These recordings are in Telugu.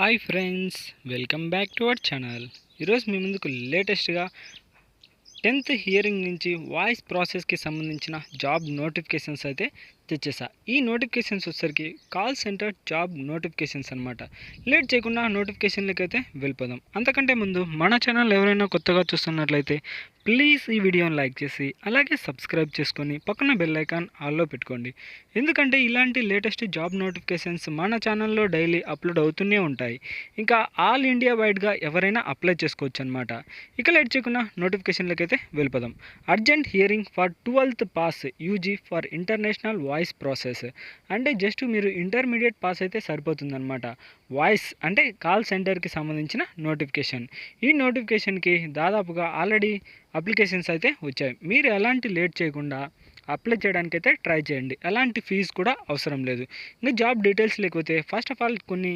Hi friends, welcome back to our channel. ఈరోజు మీ ముందుకు లేటెస్ట్గా 10th హియరింగ్ నుంచి వాయిస్ ప్రాసెస్కి సంబంధించిన జాబ్ నోటిఫికేషన్స్ అయితే తెచ్చేసా. ఈ నోటిఫికేషన్స్ వచ్చేసరికి కాల్ సెంటర్ జాబ్ నోటిఫికేషన్స్ అనమాట. లేట్ చేయకుండా నోటిఫికేషన్లకి అయితే వెళ్ళిపోదాం. అంతకంటే ముందు మన ఛానల్ ఎవరైనా కొత్తగా చూస్తున్నట్లయితే ప్లీజ్ ఈ వీడియోని లైక్ చేసి అలాగే సబ్స్క్రైబ్ చేసుకొని పక్కన బెల్ ఐకాన్ ఆల్లో పెట్టుకోండి. ఎందుకంటే ఇలాంటి లేటెస్ట్ జాబ్ నోటిఫికేషన్స్ మన ఛానల్లో డైలీ అప్లోడ్ అవుతూనే ఉంటాయి. ఇంకా ఆల్ ఇండియా వైడ్గా ఎవరైనా అప్లై చేసుకోవచ్చు అనమాట. ఇక లేట్ చేయకుండా నోటిఫికేషన్లకి అయితే వెళ్ళిపోదాం. Urgent hearing for 12th pass UG for international voice process. అంటే జస్ట్ మీరు ఇంటర్మీడియట్ పాస్ అయితే సరిపోతుందన్నమాట. వాయిస్ అంటే కాల్ సెంటర్కి సంబంధించిన నోటిఫికేషన్. ఈ నోటిఫికేషన్కి దాదాపుగా ఆల్రెడీ అప్లికేషన్స్ అయితే వచ్చాయి. మీరు ఎలాంటి లేట్ చేయకుండా అప్లై చేయడానికి అయితే ట్రై చేయండి. ఎలాంటి ఫీజు కూడా అవసరం లేదు. ఇంకా జాబ్ డీటెయిల్స్ లేకపోతే ఫస్ట్ ఆఫ్ ఆల్ కొన్ని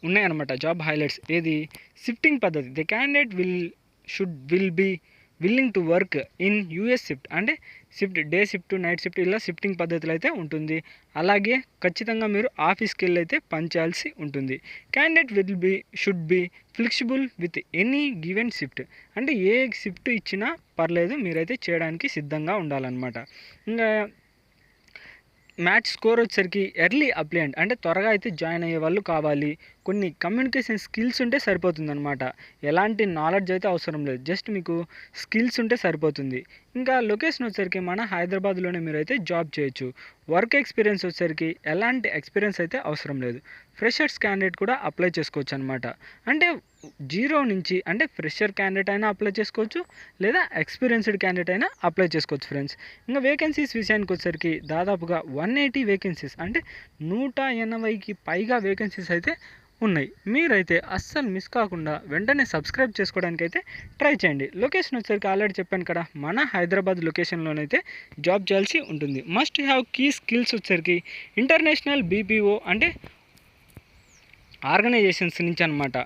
ఉన్నాయన్నమాట జాబ్ హైలైట్స్. ఏది షిఫ్టింగ్ పద్ధతి. The candidate will be willing to work in US shift. అంటే డే షిఫ్ట్, నైట్ షిఫ్ట్, ఇలా షిఫ్టింగ్ పద్ధతిలో అయితే ఉంటుంది. అలాగే ఖచ్చితంగా మీరు ఆఫీస్కి వెళ్ళి అయితే పనిచేయాల్సి ఉంటుంది. Candidate should be flexible with any given shift. అంటే ఏ షిఫ్ట్ ఇచ్చినా పర్లేదు, మీరైతే చేయడానికి సిద్ధంగా ఉండాలన్నమాట. ఇంకా మ్యాచ్ స్కోర్ వచ్చేసరికి ఎర్లీ అప్లైంట్, అంటే త్వరగా అయితే జాయిన్ అయ్యే వాళ్ళు కావాలి. కొన్ని కమ్యూనికేషన్ స్కిల్స్ ఉంటే సరిపోతుందన్నమాట. ఎలాంటి నాలెడ్జ్ అయితే అవసరం లేదు, జస్ట్ మీకు స్కిల్స్ ఉంటే సరిపోతుంది. ఇంకా లొకేషన్ వచ్చేసరికి మన హైదరాబాద్లోనే మీరైతే జాబ్ చేయొచ్చు. వర్క్ ఎక్స్పీరియన్స్ వచ్చేసరికి ఎలాంటి ఎక్స్పీరియన్స్ అయితే అవసరం లేదు. ఫ్రెషర్స్ క్యాండిడేట్ కూడా అప్లై చేసుకోవచ్చు అనమాట. అంటే జీరో నుంచి, అంటే ఫ్రెషర్ క్యాండిడేట్ అయినా అప్లై చేసుకోవచ్చు, లేదా ఎక్స్పీరియన్స్డ్ క్యాండిడేట్ అయినా అప్లై చేసుకోవచ్చు ఫ్రెండ్స్. ఇంకా వేకెన్సీస్ విషయానికి వచ్చేసరికి దాదాపుగా 180 వేకెన్సీస్, అంటే 180కి పైగా వేకెన్సీస్ అయితే ఉన్నాయి. మీరైతే అస్సలు మిస్ కాకుండా వెంటనే సబ్స్క్రైబ్ చేసుకోవడానికి అయితే ట్రై చేయండి. లొకేషన్ వచ్చేసరికి ఆల్రెడీ చెప్పాను కదా, మన హైదరాబాద్ లొకేషన్లోనైతే జాబ్ చేయాల్సి ఉంటుంది. మస్ట్ హ్యావ్ కీ స్కిల్స్ వచ్చేసరికి ఇంటర్నేషనల్ బీపీఓ, అంటే ఆర్గనైజేషన్స్ నుంచి అనమాట.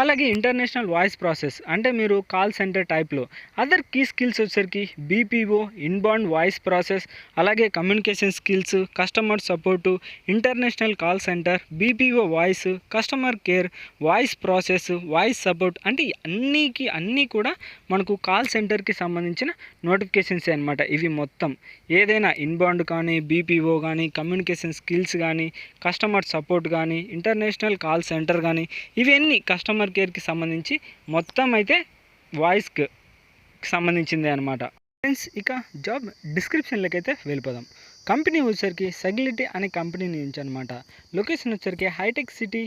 అలాగే ఇంటర్నేషనల్ వాయిస్ ప్రాసెస్, అంటే మీరు కాల్ సెంటర్ టైప్లో. అదర్ కీ స్కిల్స్ వచ్చేసరికి బీపీఓ, ఇన్బౌండ్ వాయిస్ ప్రాసెస్, అలాగే communication skills, customer support, international call centre, BPO voice, customer care, voice process, voice support. అంటే అన్నీ కూడా మనకు కాల్ సెంటర్కి సంబంధించిన నోటిఫికేషన్స్ అనమాట. ఇవి మొత్తం ఏదైనా ఇన్బౌండ్ కానీ, బీపీఓ కానీ, కమ్యూనికేషన్ స్కిల్స్ కానీ, కస్టమర్ సపోర్ట్ కానీ, ఇంటర్నేషనల్ కాల్ సెంటర్ కానీ, ఇవన్నీ కస్టమర్ కేర్కి సంబంధించి మొత్తం అయితే వాయిస్కి సంబంధించింది అనమాట ఫ్రెండ్స్. ఇక జాబ్ డిస్క్రిప్షన్లోకి అయితే వెళ్ళిపోదాం. కంపెనీ వచ్చేసరికి సెగ్లిటీ అనే కంపెనీ నుంచి అనమాట. లొకేషన్ వచ్చేసరికి హైటెక్ సిటీ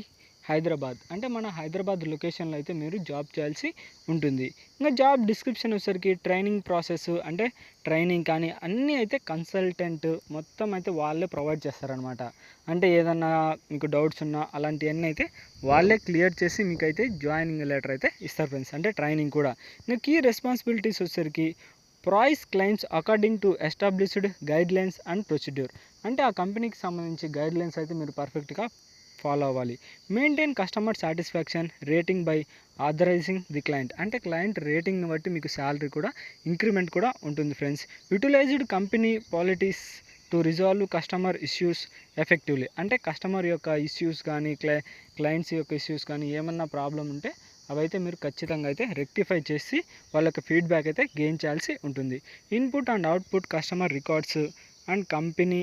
హైదరాబాద్, అంటే మన హైదరాబాద్ లొకేషన్లో అయితే మీరు జాబ్ చేయాల్సి ఉంటుంది. ఇంకా జాబ్ డిస్క్రిప్షన్ వచ్చేసరికి ట్రైనింగ్ ప్రాసెస్, అంటే ట్రైనింగ్ కానీ అన్నీ అయితే కన్సల్టెంట్ మొత్తం అయితే వాళ్ళే ప్రొవైడ్ చేస్తారనమాట. అంటే ఏదన్నా మీకు డౌట్స్ ఉన్నా అలాంటివన్నీ అయితే వాళ్ళే క్లియర్ చేసి మీకు అయితే జాయినింగ్ లెటర్ అయితే ఇస్తారు ఫ్రెండ్స్. అంటే ట్రైనింగ్ కూడా. ఇంకా కీ రెస్పాన్సిబిలిటీస్ వచ్చేసరికి price claims according to established guidelines and procedure. అంటే ఆ కంపెనీకి సంబంధించి గైడ్లైన్స్ అయితే మీరు పర్ఫెక్ట్గా ఫాలో అవ్వాలి. Maintain customer satisfaction rating by authorising the client. అంటే క్లయింట్ రేటింగ్ని బట్టి మీకు శాలరీ కూడా ఇంక్రిమెంట్ కూడా ఉంటుంది friends. Utilised company policies to resolve customer issues effectively. అంటే కస్టమర్ యొక్క ఇష్యూస్ కానీ, క్లయింట్స్ యొక్క ఇష్యూస్ కానీ ఏమన్నా ప్రాబ్లం ఉంటే అవైతే మీరు ఖచ్చితంగా అయితే రెక్టిఫై చేసి వాళ్ళకి ఫీడ్బ్యాక్ అయితే గెయిన్ చేయాల్సి ఉంటుంది. Input and output customer records and company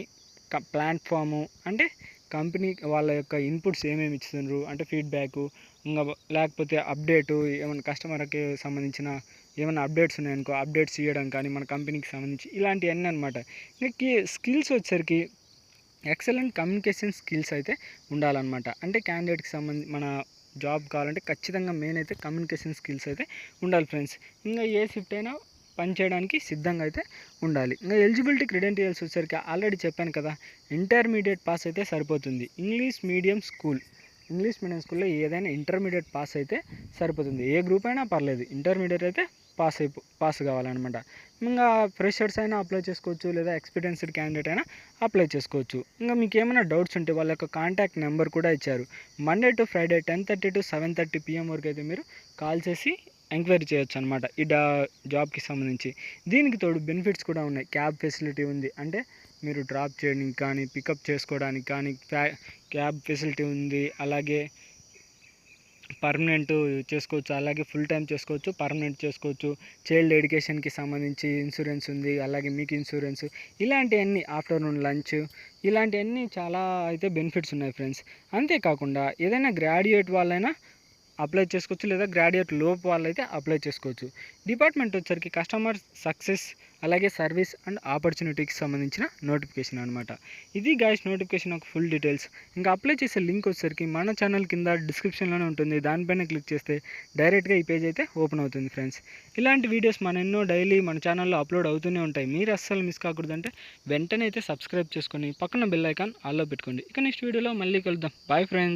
platform. అంటే కంపెనీ వాళ్ళ యొక్క ఇన్పుట్స్ ఏమేమి ఇస్తున్నారు, అంటే ఫీడ్బ్యాకు, ఇంకా లేకపోతే అప్డేటు, ఏమైనా కస్టమర్కి సంబంధించిన ఏమైనా అప్డేట్స్ ఉన్నాయనుకో అప్డేట్స్ ఇవ్వడం కానీ మన కంపెనీకి సంబంధించి ఇలాంటివన్నీ అనమాట. ఇంకా స్కిల్స్ వచ్చేసరికి ఎక్సలెంట్ కమ్యూనికేషన్ స్కిల్స్ అయితే ఉండాలన్నమాట. అంటే క్యాండిడేట్కి సంబంధించి మన జాబ్ కావాలంటే ఖచ్చితంగా మెయిన్ అయితే కమ్యూనికేషన్ స్కిల్స్ అయితే ఉండాలి ఫ్రెండ్స్. ఇంకా ఏ షిఫ్ట్ అయినా పనిచేయడానికి సిద్ధంగా అయితే ఉండాలి. ఇంకా ఎలిజిబిలిటీ క్రెడెన్షియల్స్ వచ్చేసరికి ఆల్రెడీ చెప్పాను కదా, ఇంటర్మీడియట్ పాస్ అయితే సరిపోతుంది. ఇంగ్లీష్ మీడియం స్కూల్లో ఏదైనా ఇంటర్మీడియట్ పాస్ అయితే సరిపోతుంది. ఏ గ్రూప్ అయినా పర్లేదు, ఇంటర్మీడియట్ అయితే పాస్ కావాలన్నమాట. ఇంకా ఫ్రెషర్స్ అయినా అప్లై చేసుకోవచ్చు, లేదా ఎక్స్పీరియన్స్డ్ క్యాండిడేట్ అయినా అప్లై చేసుకోవచ్చు. ఇంకా మీకు ఏమైనా డౌట్స్ ఉంటే వాళ్ళ యొక్క కాంటాక్ట్ నెంబర్ కూడా ఇచ్చారు. Monday to Friday 10:30 to 7:30 PM వరకు అయితే మీరు కాల్ చేసి ఎంక్వైరీ చేయొచ్చు అనమాట ఈ జాబ్కి సంబంధించి. దీనికి తోడు బెనిఫిట్స్ కూడా ఉన్నాయి. క్యాబ్ ఫెసిలిటీ ఉంది, అంటే మీరు డ్రాప్ చేయడానికి కానీ పికప్ చేసుకోవడానికి కానీ క్యాబ్ ఫెసిలిటీ ఉంది. అలాగే పర్మనెంట్ చేసుకోవచ్చు, అలాగే ఫుల్ టైం చేసుకోవచ్చు, పర్మనెంట్ చేసుకోవచ్చు. చైల్డ్ ఎడ్యుకేషన్కి సంబంధించి ఇన్సూరెన్స్ ఉంది, అలాగే మీకు ఇన్సూరెన్స్, ఇలాంటివన్నీ ఆఫ్టర్నూన్ లంచ్, ఇలాంటివన్నీ చాలా అయితే బెనిఫిట్స్ ఉన్నాయి ఫ్రెండ్స్. అంతేకాకుండా ఏదైనా గ్రాడ్యుయేట్ వాళ్ళైనా అప్లై చేసుకోవచ్చు, లేదా గ్రాడ్యుయేట్ లోపు వాళ్ళైతే అప్లై చేసుకోవచ్చు. డిపార్ట్మెంట్ వచ్చరికి కస్టమర్ సక్సెస్, అలాగే సర్వీస్ అండ్ ఆపర్చునిటీకి సంబంధించిన నోటిఫికేషన్ అనమాట. ఇది గైస్ నోటిఫికేషన్ ఒక ఫుల్ డీటెయిల్స్. ఇంకా అప్లై చేసే లింక్ వచ్చరికి మన ఛానల్ కింద డిస్క్రిప్షన్లోనే ఉంటుంది, దానిపైన క్లిక్ చేస్తే డైరెక్ట్గా ఈ పేజ్ అయితే ఓపెన్ అవుతుంది ఫ్రెండ్స్. ఇలాంటి వీడియోస్ మన ఎన్నో డైలీ మన ఛానల్లో అప్లోడ్ అవుతూనే ఉంటాయి. మీరు అస్సలు మిస్ కాకూడదంటే వెంటనే అయితే సబ్స్క్రైబ్ చేసుకొని పక్కన బెల్ ఐకాన్ ఆల్లో పెట్టుకోండి. ఇక నెక్స్ట్ వీడియోలో మళ్ళీ కలుద్దాం. Bye friends.